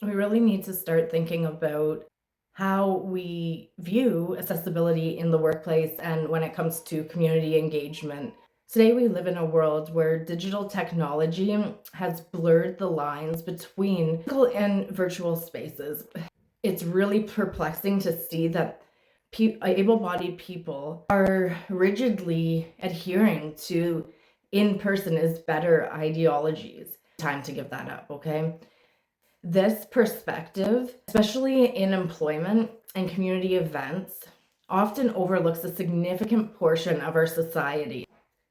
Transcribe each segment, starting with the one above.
we really need to start thinking about how we view accessibility in the workplace and when it comes to community engagement. Today, we live in a world where digital technology has blurred the lines between physical and virtual spaces. It's really perplexing to see that able-bodied people are rigidly adhering to in-person is better ideologies. Time to give that up, okay? This perspective, especially in employment and community events, often overlooks a significant portion of our society,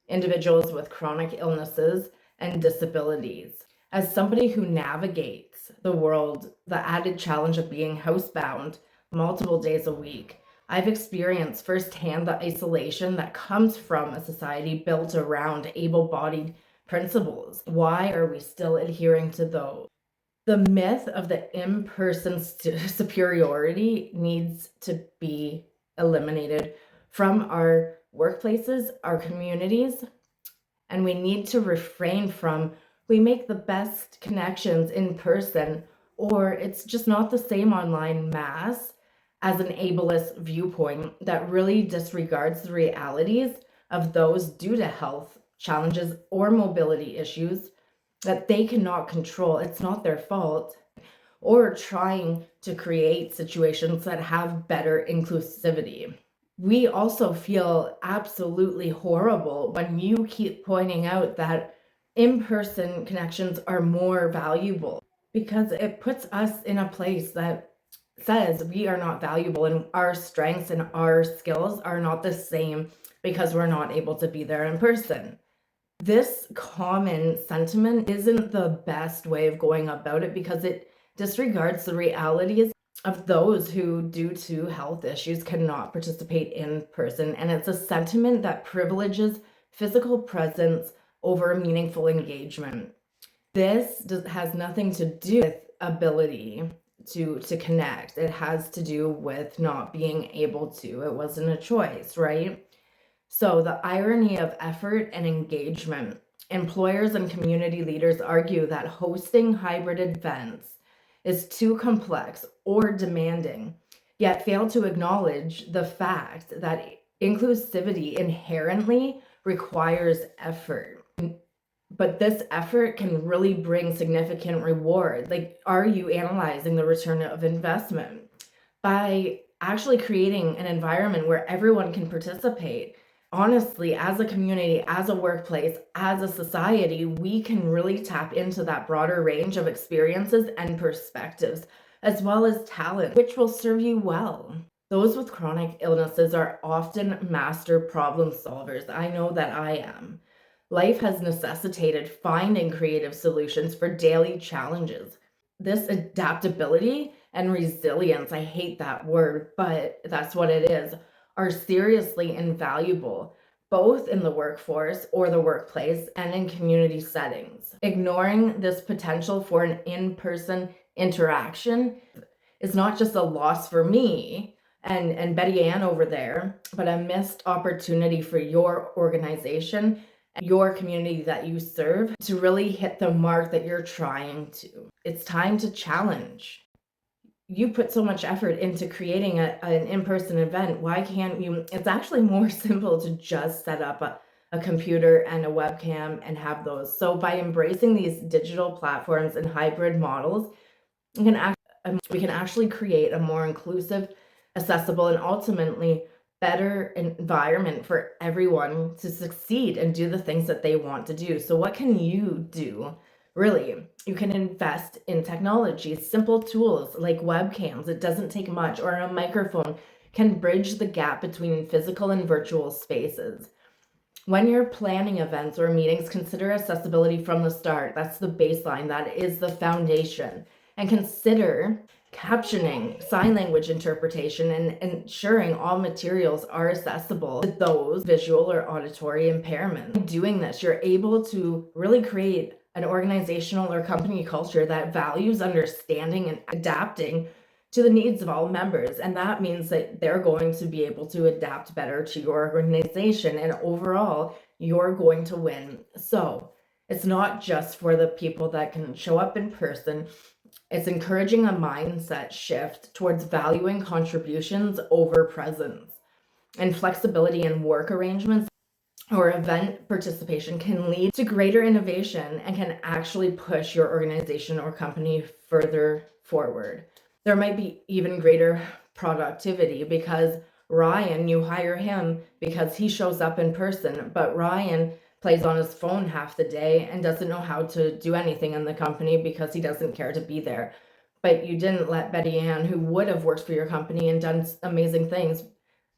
individuals with chronic illnesses and disabilities. As somebody who navigates the world, the added challenge of being housebound multiple days a week, I've experienced firsthand the isolation that comes from a society built around able-bodied principles. Why are we still adhering to those? The myth of the in-person superiority needs to be eliminated from our workplaces, our communities, and we need to refrain from we make the best connections in person, or it's just not the same online mass as an ableist viewpoint that really disregards the realities of those due to health challenges or mobility issues that they cannot control. It's not their fault. Or trying to create situations that have better inclusivity. We also feel absolutely horrible when you keep pointing out that in-person connections are more valuable because it puts us in a place that says we are not valuable and our strengths and our skills are not the same because we're not able to be there in person. This common sentiment isn't the best way of going about it because it disregards the realities of those who, due to health issues, cannot participate in person. And it's a sentiment that privileges physical presence over meaningful engagement. This has nothing to do with ability to connect. It has to do with not being able to. It wasn't a choice, right? So the irony of effort and engagement. Employers and community leaders argue that hosting hybrid events is too complex or demanding, yet fail to acknowledge the fact that inclusivity inherently requires effort. But this effort can really bring significant reward. Like, are you analyzing the return of investment? By actually creating an environment where everyone can participate, honestly, as a community, as a workplace, as a society, we can really tap into that broader range of experiences and perspectives, as well as talent, which will serve you well. Those with chronic illnesses are often master problem solvers. I know that I am. Life has necessitated finding creative solutions for daily challenges. This adaptability and resilience, I hate that word, but that's what it is, are seriously invaluable, both in the workforce or the workplace and in community settings. Ignoring this potential for an in-person interaction is not just a loss for me and Betty Ann over there, but a missed opportunity for your organization and your community that you serve to really hit the mark that you're trying to. It's time to challenge. You put so much effort into creating an in-person event. Why can't you? It's actually more simple to just set up a computer and a webcam and have those. So by embracing these digital platforms and hybrid models, we can actually create a more inclusive, accessible, and ultimately better environment for everyone to succeed and do the things that they want to do. So what can you do? Really, you can invest in technology. Simple tools like webcams, it doesn't take much, or a microphone can bridge the gap between physical and virtual spaces. When you're planning events or meetings, consider accessibility from the start. That's the baseline, that is the foundation. And consider captioning, sign language interpretation, and ensuring all materials are accessible to those visual or auditory impairments. By doing this, you're able to really create an organizational or company culture that values understanding and adapting to the needs of all members. And that means that they're going to be able to adapt better to your organization, and overall, you're going to win. So it's not just for the people that can show up in person. It's encouraging a mindset shift towards valuing contributions over presence. And flexibility in work arrangements or event participation can lead to greater innovation and can actually push your organization or company further forward. There might be even greater productivity because Ryan, you hire him because he shows up in person, but Ryan plays on his phone half the day and doesn't know how to do anything in the company because he doesn't care to be there. But you didn't let Betty Ann, who would have worked for your company and done amazing things,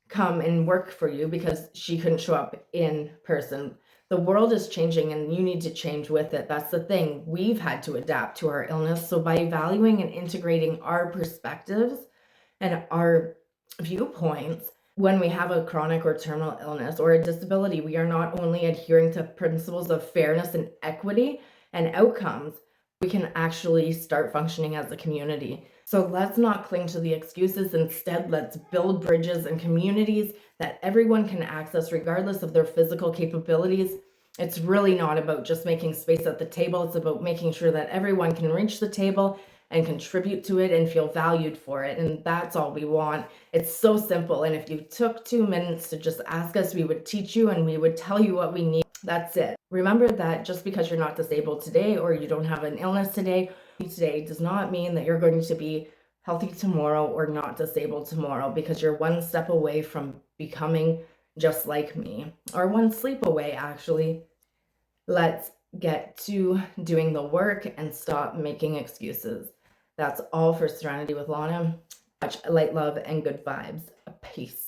come and work for you because she couldn't show up in person. The world is changing and you need to change with it. That's the thing. We've had to adapt to our illness. So by valuing and integrating our perspectives and our viewpoints, when we have a chronic or terminal illness or a disability, we are not only adhering to principles of fairness and equity and outcomes, we can actually start functioning as a community. So let's not cling to the excuses. Instead, let's build bridges and communities that everyone can access regardless of their physical capabilities. It's really not about just making space at the table. It's about making sure that everyone can reach the table and contribute to it and feel valued for it. And that's all we want. It's so simple. And if you took 2 minutes to just ask us, we would teach you and we would tell you what we need. That's it. Remember that just because you're not disabled today or you don't have an illness today does not mean that you're going to be healthy tomorrow or not disabled tomorrow, because you're one step away from becoming just like me, or one sleep away, actually. Let's get to doing the work and stop making excuses. That's all for Serenity with Lana. Much light, love, and good vibes. Peace.